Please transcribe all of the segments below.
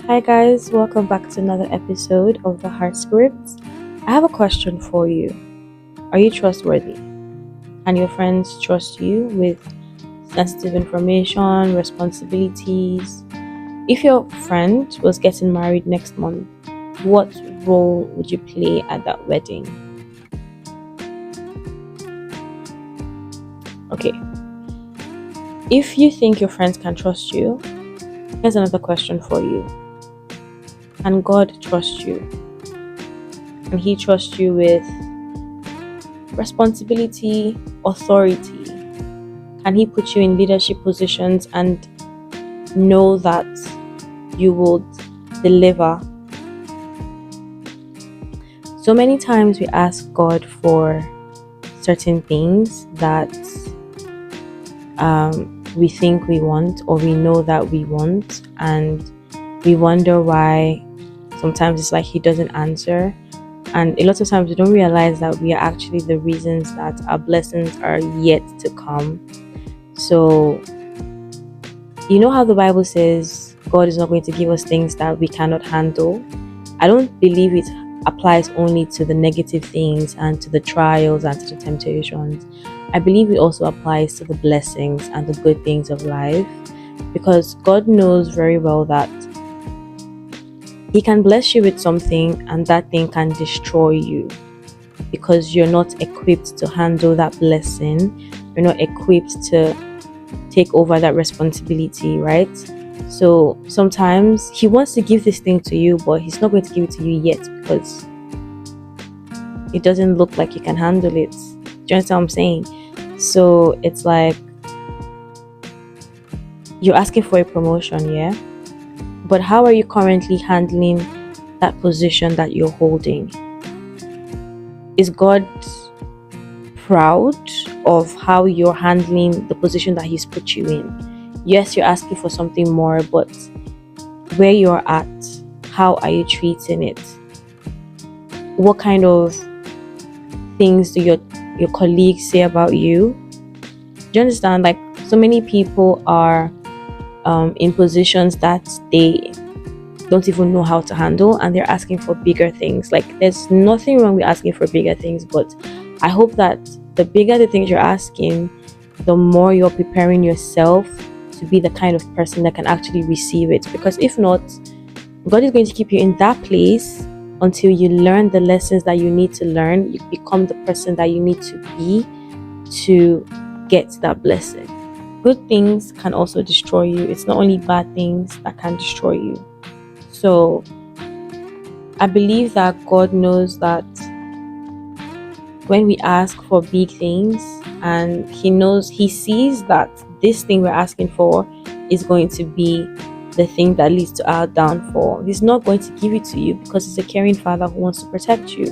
Hi guys, welcome back to another episode of the Heart Scripts. I have a question for you. Are you trustworthy? Can your friends trust you with sensitive information, responsibilities? If your friend was getting married next month, what role would you play at that wedding? Okay, if you think your friends can trust you, here's another question for you. Can God trust you? Can He trust you with responsibility, authority? Can He put you in leadership positions and know that you would deliver? So many times we ask God for certain things that we think we want or we know that we want, and we wonder why sometimes it's like He doesn't answer. And a lot of times we don't realize that we are actually the reasons that our blessings are yet to come. So, you know how the Bible says God is not going to give us things that we cannot handle? I don't believe it applies only to the negative things and to the trials and to the temptations. I believe it also applies to the blessings and the good things of life, because God knows very well that He can bless you with something and that thing can destroy you because you're not equipped to handle that blessing. You're not equipped to take over that responsibility, right? So sometimes He wants to give this thing to you, but He's not going to give it to you yet because it doesn't look like you can handle it. Do you understand what I'm saying? So it's like you're asking for a promotion, yeah? But how are you currently handling that position that you're holding? Is God proud of how you're handling the position that He's put you in? Yes, you're asking for something more, but where you're at, how are you treating it? What kind of things do your colleagues say about you? Do you understand? Like, so many people are in positions that they don't even know how to handle, and they're asking for bigger things. Like, there's nothing wrong with asking for bigger things, but I hope that the bigger the things you're asking, the more you're preparing yourself to be the kind of person that can actually receive it. Because if not, God is going to keep you in that place until you learn the lessons that you need to learn. You become the person that you need to be to get that blessing. Good things can also destroy you. It's not only bad things that can destroy you. So I believe that God knows that when we ask for big things, and He sees that this thing we're asking for is going to be the thing that leads to our downfall, He's not going to give it to you because He's a caring Father who wants to protect you.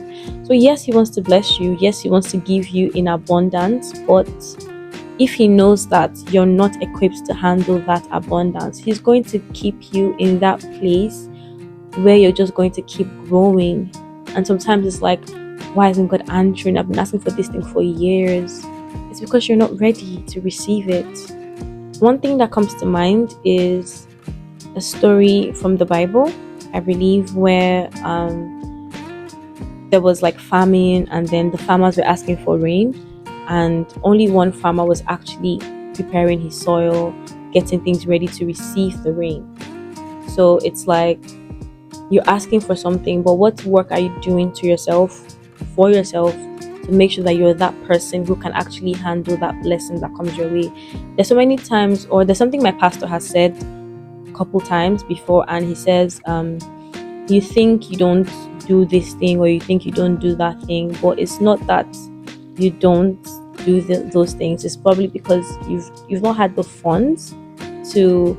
So yes, He wants to bless you. Yes, He wants to give you in abundance, but if He knows that you're not equipped to handle that abundance, He's going to keep you in that place where you're just going to keep growing. And sometimes it's like, why isn't God answering? I've been asking for this thing for years. It's because you're not ready to receive it. One thing that comes to mind is a story from the Bible, I believe, where there was like famine, and then the farmers were asking for rain, and only one farmer was actually preparing his soil, getting things ready to receive the rain. So it's like you're asking for something, but what work are you doing to yourself, for yourself, to make sure that you're that person who can actually handle that blessing that comes your way? There's so many times, or there's something my pastor has said a couple times before, and he says, you think you don't do this thing, or you think you don't do that thing, but it's not that you don't do those things. It's probably because you've not had the funds to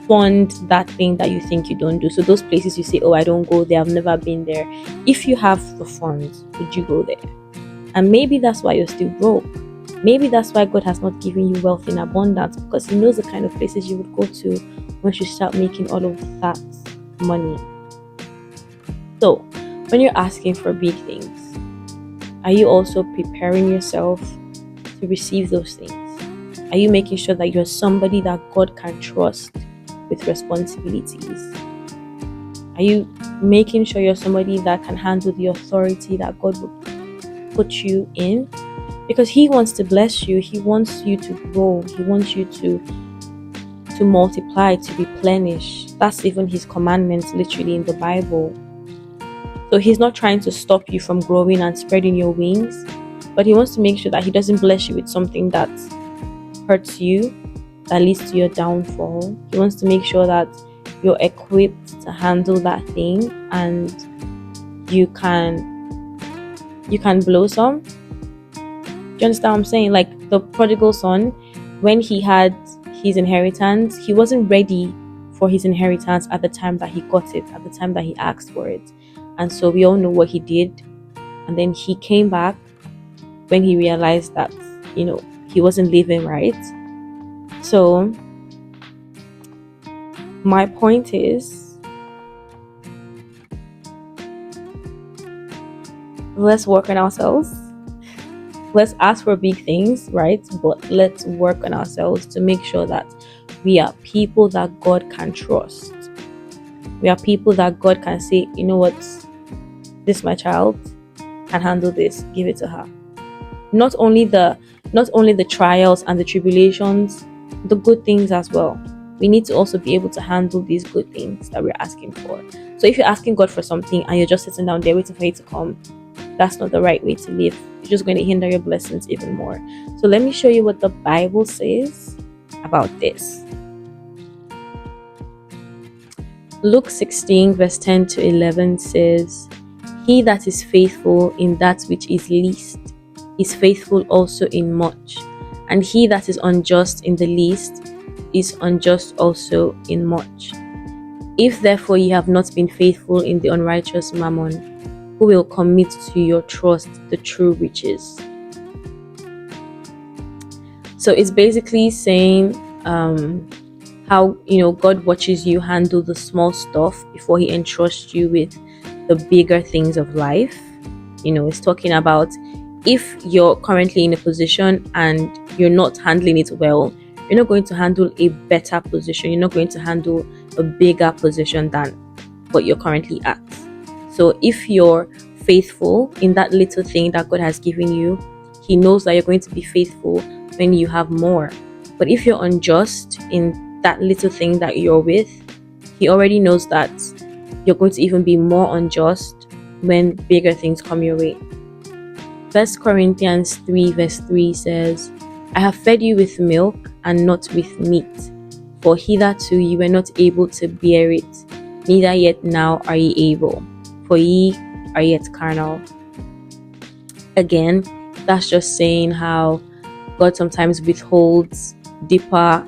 fund that thing that you think you don't do. So those places you say, oh, I don't go there, I've never been there. If you have the funds, would you go there? And maybe that's why you're still broke. Maybe that's why God has not given you wealth in abundance, because He knows the kind of places you would go to once you start making all of that money. So when you're asking for big things, are you also preparing yourself to receive those things? Are you making sure that you're somebody that God can trust with responsibilities? Are you making sure you're somebody that can handle the authority that God would put you in? Because He wants to bless you. He wants you to grow. He wants you to multiply, to replenish. That's even His commandments literally in the Bible. So He's not trying to stop you from growing and spreading your wings, but He wants to make sure that He doesn't bless you with something that hurts you, that leads to your downfall. He wants to make sure that you're equipped to handle that thing and you can blossom. Do you understand what I'm saying? Like the prodigal son, when he had his inheritance, he wasn't ready for his inheritance at the time that he got it, at the time that he asked for it. And so we all know what he did. And then he came back when he realized that, he wasn't living right. So my point is, let's work on ourselves. Let's ask for big things, right? But let's work on ourselves to make sure that we are people that God can trust. We are people that God can say, you know what, this my child can handle this, give it to her. Not only the trials and the tribulations, the good things as well. We need to also be able to handle these good things that we're asking for. So if you're asking God for something and you're just sitting down there waiting for it to come, that's not the right way to live. You're just going to hinder your blessings even more. So let me show you what the Bible says about this. Luke 16 verse 10 to 11 says, "He that is faithful in that which is least is faithful also in much, and he that is unjust in the least is unjust also in much. If therefore ye have not been faithful in the unrighteous mammon, who will commit to your trust the true riches?" So it's basically saying how God watches you handle the small stuff before He entrusts you with the bigger things of life. It's talking about if you're currently in a position and you're not handling it well, you're not going to handle a better position. You're not going to handle a bigger position than what you're currently at. So if you're faithful in that little thing that God has given you, He knows that you're going to be faithful when you have more. But if you're unjust in that little thing that you're with, He already knows that you're going to even be more unjust when bigger things come your way. 1 Corinthians 3 verse 3 says, "I have fed you with milk and not with meat, for hitherto ye were not able to bear it, neither yet now are ye able, for ye are yet carnal." Again, that's just saying how God sometimes withholds deeper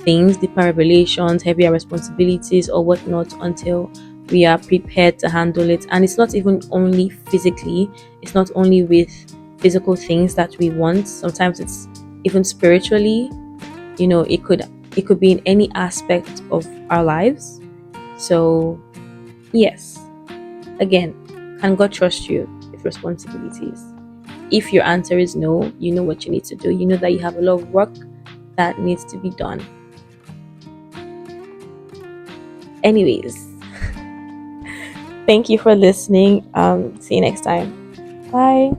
things, deeper revelations, heavier responsibilities or whatnot until we are prepared to handle it. And it's not even only physically, it's not only with physical things that we want. Sometimes it's even spiritually. It could be in any aspect of our lives. So yes, again, can God trust you with responsibilities? If your answer is no, you know what you need to do. You know that you have a lot of work that needs to be done. Anyways, thank you for listening. See you next time. Bye.